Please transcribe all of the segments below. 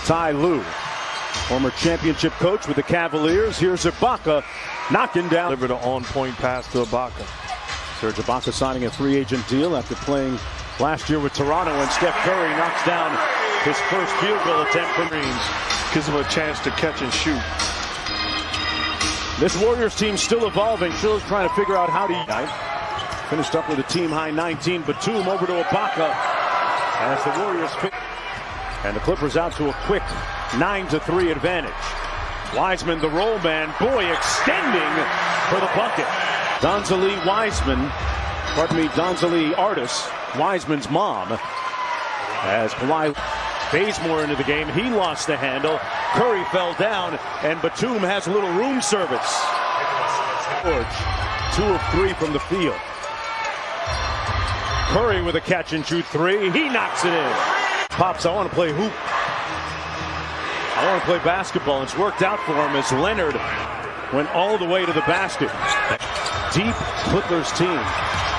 Ty Lue, former championship coach with the Cavaliers. Here's Ibaka knocking down. Delivered an on-point pass to Ibaka. Serge Ibaka signing a free agent deal after playing last year with Toronto, and Steph Curry knocks down his first field goal attempt for Greens. Gives him a chance to catch and shoot. This Warriors team still evolving. Still trying to figure out how to finished up with a team high 19. Batum over to Ibaka as the Warriors pick. And the Clippers out to a quick 9-3 advantage. Wiseman, the roll man, boy, extending for the bucket. Donzalie Artis, Wiseman's mom, as Kawhi Bazemore into the game. He lost the handle. Curry fell down, and Batum has a little room service. George, 2 of 3 from the field. Curry with a catch and shoot 3. He knocks it in. Pops, I want to play hoop. I want to play basketball. It's worked out for him as Leonard went all the way to the basket. Deep Clippers team.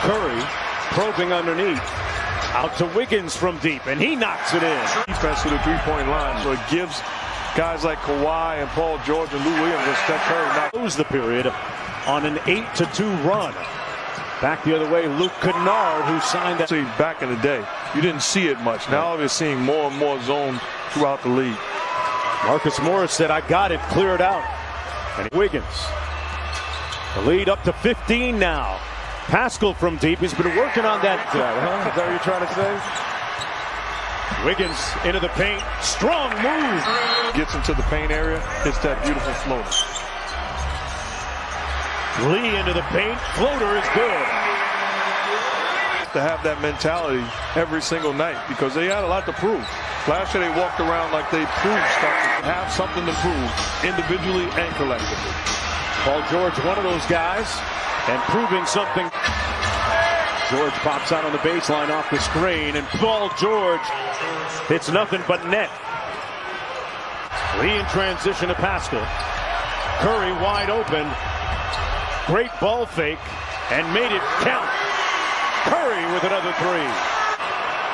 Curry probing underneath. Out to Wiggins from deep, and he knocks it in. Defense to the three-point line, so it gives guys like Kawhi and Paul George and Lou Williams and Steph Curry close the period on an 8-2 run. Back the other way, Luke Kennard, who signed that. See, back in the day, you didn't see it much. Now we're seeing more and more zone throughout the league. Marcus Morris said, I got it, clear it out. And Wiggins. The lead up to 15 now. Pascal from deep. He's been working on that. Is that what you're trying to say? Wiggins into the paint. Strong move. Gets into the paint area. Hits that beautiful floater. Lee into the paint. Floater is good. To have that mentality every single night because they had a lot to prove. Last year they walked around like they proved something. Have something to prove individually and collectively. Paul George, one of those guys, and proving something. George pops out on the baseline off the screen, and Paul George hits nothing but net. Lee in transition to Pascal. Curry wide open. Great ball fake, and made it count. Curry with another 3.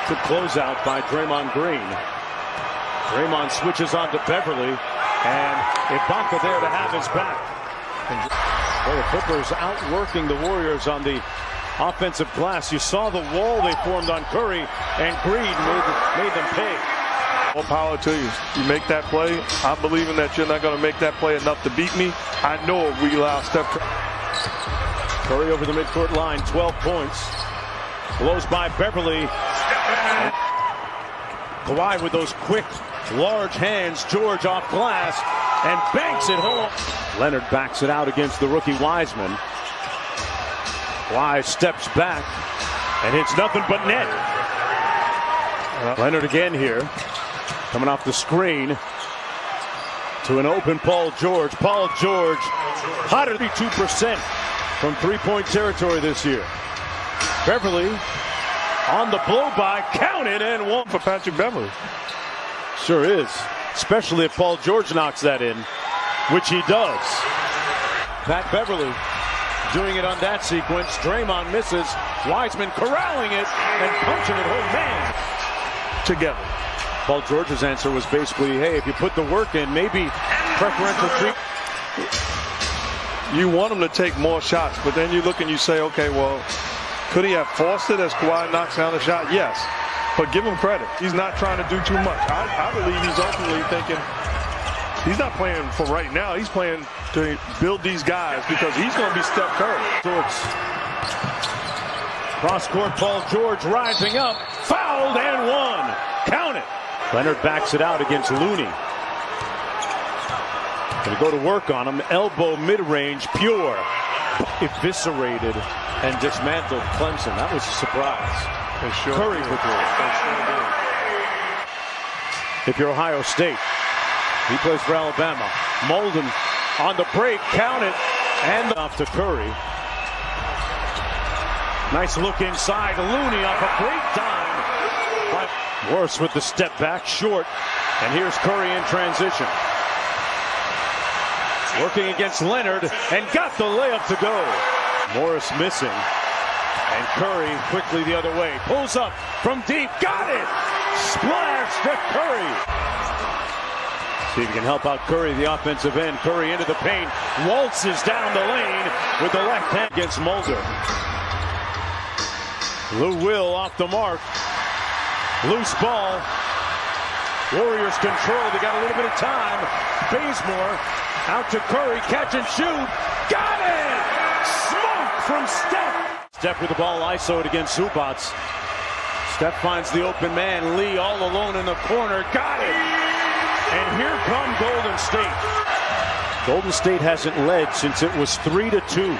Good closeout by Draymond Green. Draymond switches on to Beverly, and Ibaka there to have his back. Well, the Clippers outworking the Warriors on the offensive glass. You saw the wall they formed on Curry, and Green made them pay. All power to you. You make that play. I'm believing that you're not going to make that play enough to beat me. I know if we allow Steph Curry over the midcourt line, 12 points. Blows by Beverly. Kawhi with those quick, large hands. George off glass and banks it home. Leonard backs it out against the rookie Wiseman. Kawhi steps back and hits nothing but net. Leonard again here. Coming off the screen to an open Paul George. Paul George, hot at 32% from three-point territory this year. Beverly on the blow-by, counted and one for Patrick Beverly. Sure is, especially if Paul George knocks that in, which he does. Pat Beverly doing it on that sequence. Draymond misses. Wiseman corralling it and punching it home, man. Together. Paul George's answer was basically, hey, if you put the work in, maybe preferential treatment. You want him to take more shots, but then you look and you say, okay, well, could he have forced it as Kawhi knocks down the shot? Yes. But give him credit. He's not trying to do too much. I believe he's ultimately thinking he's not playing for right now. He's playing to build these guys because he's going to be Steph Curry. Cross-court, Paul George rising up. Fouled and one. Count it. Leonard backs it out against Looney. Going to go to work on him. Elbow mid-range, pure. Eviscerated and dismantled Clemson. That was a surprise. Curry with it. If you're Ohio State, he plays for Alabama. Molden on the break, count it, and off to Curry. Nice look inside. Looney off a great time. But Morris with the step back, short. And here's Curry in transition. Working against Leonard and got the layup to go. Morris missing. And Curry quickly the other way. Pulls up from deep. Got it! Splash to Curry. See if he can help out Curry, the offensive end. Curry into the paint, waltzes down the lane with the left hand against Mulder. Lou Will off the mark. Loose ball. Warriors control. They got a little bit of time. Bazemore out to Curry. Catch and shoot. Got it! Smoke from Steph. Steph with the ball isoed against Zubac. Steph finds the open man. Lee all alone in the corner. Got it! And here come Golden State. Golden State hasn't led since it was 3-2.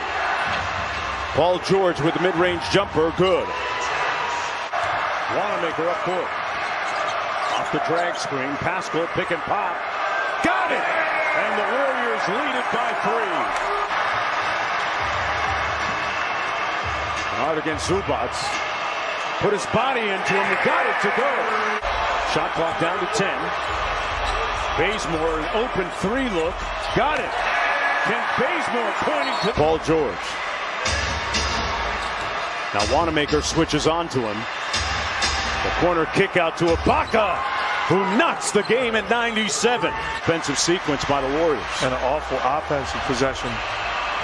Paul George with the mid-range jumper. Good. Wanamaker up court. Off the drag screen. Pascal pick and pop. Got it! And the Warriors lead it by 3. Hard against Zubac. Put his body into him. He got it to go. Shot clock down to 10. Bazemore, an open 3 look. Got it. Can Bazemore pointing to Paul George. Now Wanamaker switches on to him. The corner kick out to Ibaka, who knocks the game at 97. Defensive sequence by the Warriors. And an awful offensive possession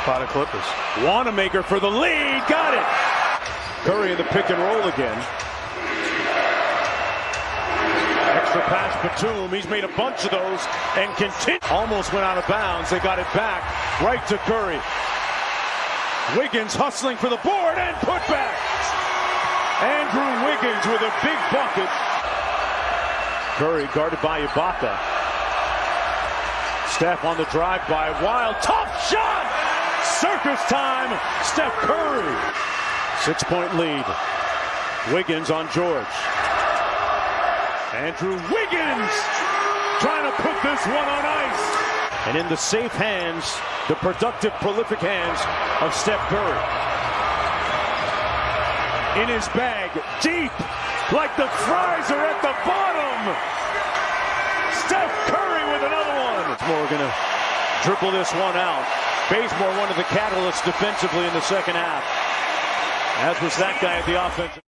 by the Clippers. Wanamaker for the lead. Got it. Curry in the pick and roll again. Extra pass Batum. He's made a bunch of those and continue. Almost went out of bounds. They got it back. Right to Curry. Wiggins hustling for the board and put back. Andrew Wiggins with a big bucket. Curry guarded by Ibaka. Steph on the drive by Wild. Tough shot! Circus time. Steph Curry. 6-point lead. Wiggins on George. Andrew Wiggins trying to put this one on ice. And in the safe hands, the productive, prolific hands of Steph Curry. In his bag, deep, like the fries are at the bottom. Steph Curry with another one. Bazemore going to dribble this one out. Bazemore, one of the catalysts defensively in the second half. As was that guy at the offensive.